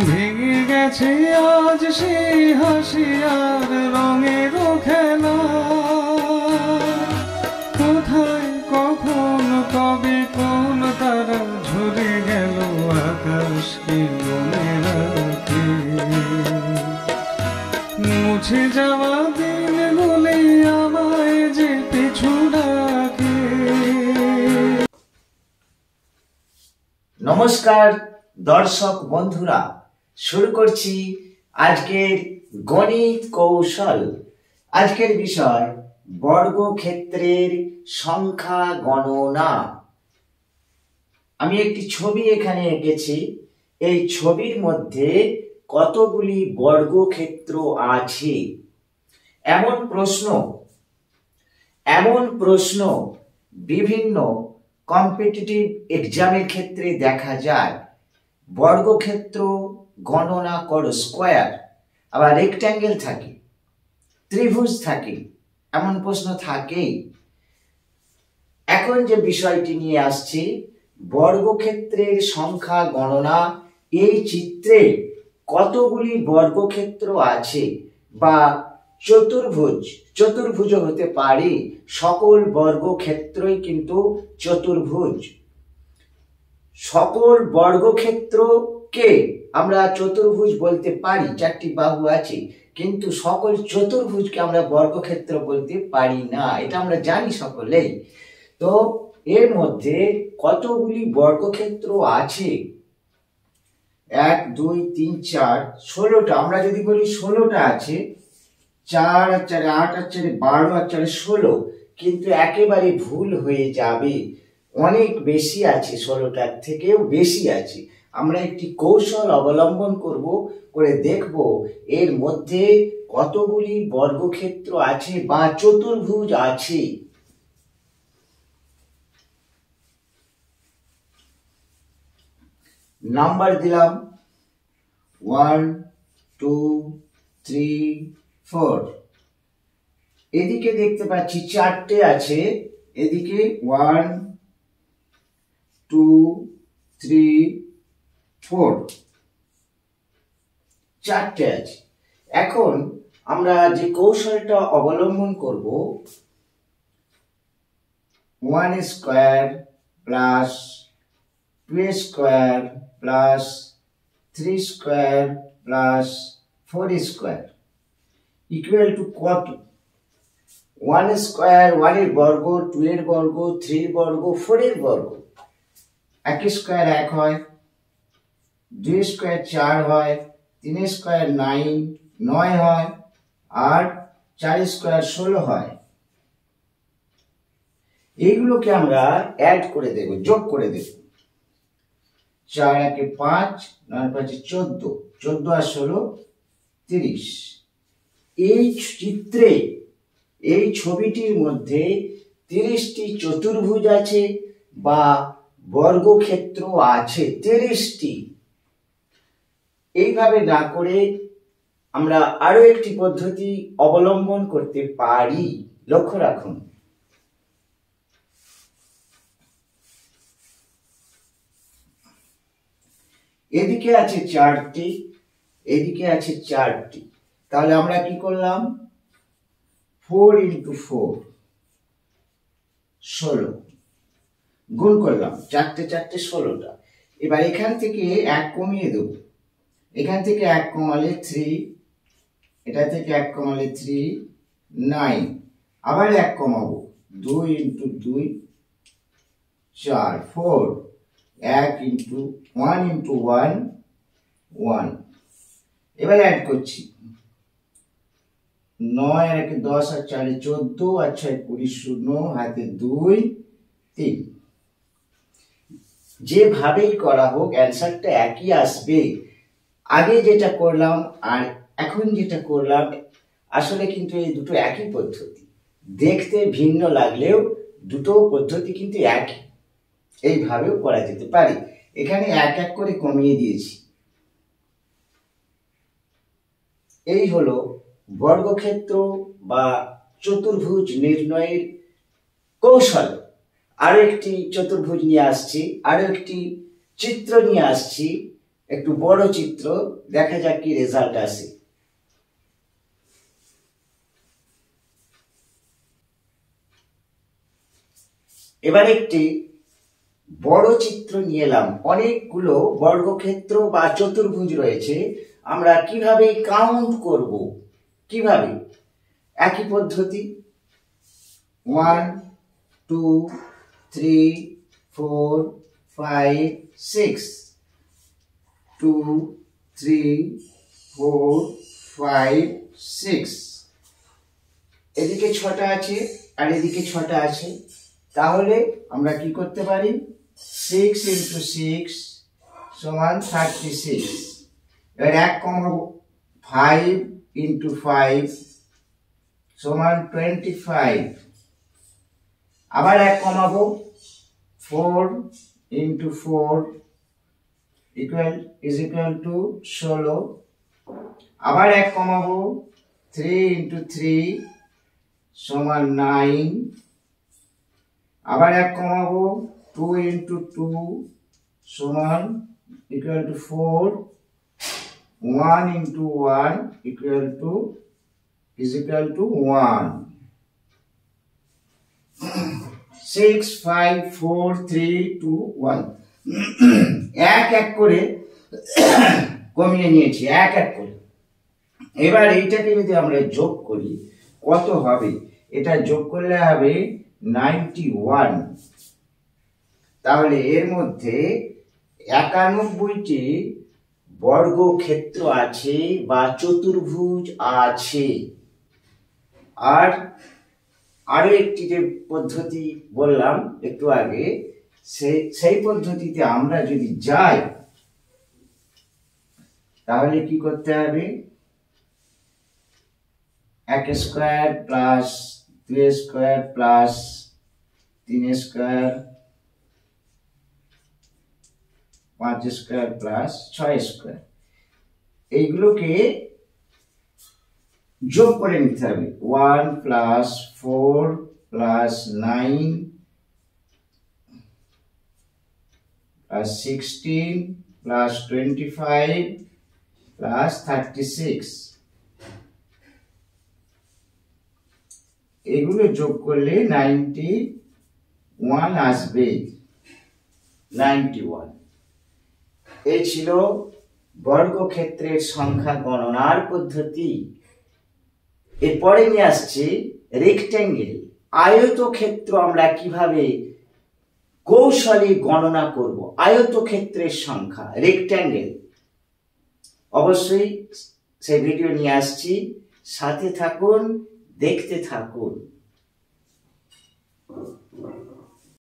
ভেঙে গেছে আজ সে হাসি আর রঙের খেলা। কোথায় কখন কবে কোন তারা ঝরে গেল আকাশকে মনে রাখে। মুছে যাওয়া দিন বলে আমায় যে পিছু ডাকে। নমস্কার দর্শক বন্ধুরা, শুরু করছি আজকের গণিত কৌশল। আজকের বিষয় বর্গক্ষেত্রের সংখ্যা গণনা। আমি একটি ছবি এখানে এঁকেছি। এই ছবির মধ্যে কতগুলি বর্গক্ষেত্র আছে এমন প্রশ্ন বিভিন্ন কম্পিটিটিভ এক্সামের ক্ষেত্রে দেখা যায়। বর্গক্ষেত্র গণনা করো, স্কোয়ার, আবার রেক্ট্যাঙ্গেল থাকে, ত্রিভুজ থাকে, এমন প্রশ্ন থাকেই। এখন যে বিষয়টি নিয়ে আসছি, বর্গক্ষেত্রের সংখ্যা গণনা। এই চিত্রে কতগুলি বর্গক্ষেত্র আছে বা চতুর্ভুজ হতে পারে। সকল বর্গক্ষেত্রই কিন্তু চতুর্ভুজ। সকল বর্গক্ষেত্রকে আমরা চতুর্ভুজ বলতে পারি, চারটি বাহু আছে, কিন্তু সকল চতুর্ভুজকে আমরা বর্গক্ষেত্র বলতে পারি না, এটা আমরা জানি সকলেই। তো এর মধ্যে কতগুলি বর্গক্ষেত্র আছে? 1 2 3 4 16টা। আমরা যদি বলি 16টা আছে, 4 আর 4 8 আর 4 12 আর 4 16, কিন্তু একেবারে ভুল হয়ে যাবে। অনেক বেশি আছে, 16টার থেকেও বেশি আছে। আমরা একটি কৌশল অবলম্বন করে দেখব এর মধ্যে কতগুলি বর্গক্ষেত্র আছে বা চতুর্ভুজ আছে। নাম্বার দিলাম 1 2 3 4। এদিকে দেখতে পাচ্ছি 4টে আছে, এদিকে 1 2 3 4, 4টে আছে। এখন আমরা যে কৌশলটা অবলম্বন করব, 1 square plus 2 square plus 3 square plus 4 square equal to কত? 1 স্কয়ার 1 এর বর্গ, 2 এর বর্গ, 3 এর বর্গ, 4 এর বর্গ। 1 স্কয়ার 1 হয়, 2 স্কয়ার 4 হয়, 3 স্কয়ার 9 হয়, আর 4 স্কয়ার 16 হয়। এইগুলোকে আমরা অ্যাড করে দেব, যোগ করে দেব। 4 একে 5, 9 5 14, 14 আর 16 30। এই চিত্রে, এই ছবিটির মধ্যে 30টি চতুর্ভুজ আছে বা বর্গক্ষেত্র আছে 30টি। এইভাবে না করে আমরা আরো একটি পদ্ধতি অবলম্বন করতে পারি। লক্ষ্য রাখুন, এদিকে আছে 4টি, এদিকে আছে 4টি। তাহলে আমরা কি করলাম? 4 × 4 16 গুণ করলাম, 4টে 4টে 16টা। এবার এখান থেকে 1 কমিয়ে দেব। এখান থেকে 1 কমালে 3, এটা থেকে 1 কমালে 3 9, আবার 1 কমাবো, 2 × 2 4 4, 1 × 1 × 1 1। এবার অ্যাড করছি, 9 আর 1 10 আর 4 14 আর 6 20 0 হাতে 2 3। যেভাবেই করা হোক অ্যান্সারটা একই আসবে। আগে যেটা করলাম আর এখন যেটা করলাম আসলে কিন্তু এই দুটো একই পদ্ধতি। দেখতে ভিন্ন লাগলেও দুটো পদ্ধতি কিন্তু একই। এইভাবেও করা যেতে পারে। এখানে 1 1 করে কমিয়ে দিয়েছি। এই হলো বর্গক্ষেত্র বা চতুর্ভুজ নির্ণয়ের কৌশল। আরো একটি চতুর্ভুজ নিয়ে আসছি, আরো একটি চিত্র নিয়ে আসছি। একটু বড় চিত্র, দেখা যাক কি রেজাল্ট আসে। এবার একটি বড় চিত্র নিয়ে এলাম। অনেকগুলো বর্গক্ষেত্র বা চতুর্ভুজ রয়েছে, আমরা কিভাবে কাউন্ট করব, কিভাবে? একই পদ্ধতি, 1 2 3 4 5 6, 2 3 4 5 6। এদিকে 6টা আছে আর এদিকে 6টা আছে, তাহলে আমরা কি করতে পারি? 6 into 6 সমান 36। এবার 1 কমাবো, 5 into 5 সমান 25। আবার 1 কমাবো, 4 into 4 is equal to 16। আবার 1 কমাবো, 3 into 3 সমান 9। আবার 1 কমাবো, 2 into 2 সমান equal to 4। 1 into 1 is equal to 1। 6 5 4 3 2 1। এক এক করে কমিয়ে নিয়েছি, এক এক করে। এবার এইটাকে যদি আমরা যোগ করি কত হবে? এটা যোগ করলে হবে 91। তাহলে এর মধ্যে 91টি বর্গক্ষেত্র আছে বা চতুর্ভুজ আছে। আর আরো একটি যে পদ্ধতি বললাম একটু আগে, সেই পদ্ধতিতে আমরা যদি যাই তাহলে কি করতে হবে? 1 square plus 2 square plus 3 square 5 square plus 6 square, এইগুলোকে যোগ করে নিতে হবে। 1 plus 4 plus 9 plus 16 plus 25 plus 36, এগুলো যোগ করলে 91 আসবে। 91। এই ছিল বর্গক্ষেত্রের সংখ্যা গণনার পদ্ধতি। এরপরে নিয়ে আসছি রেক্ট্যাঙ্গেল, আয়তক্ষেত্র আমরা কিভাবে কৌশলে গণনা করব আয়তক্ষেত্রের সংখ্যা, রেক্ট্যাঙ্গেল। অবশ্যই সেই ভিডিও নিয়ে আসছি, সাথে থাকুন, দেখতে থাকুন।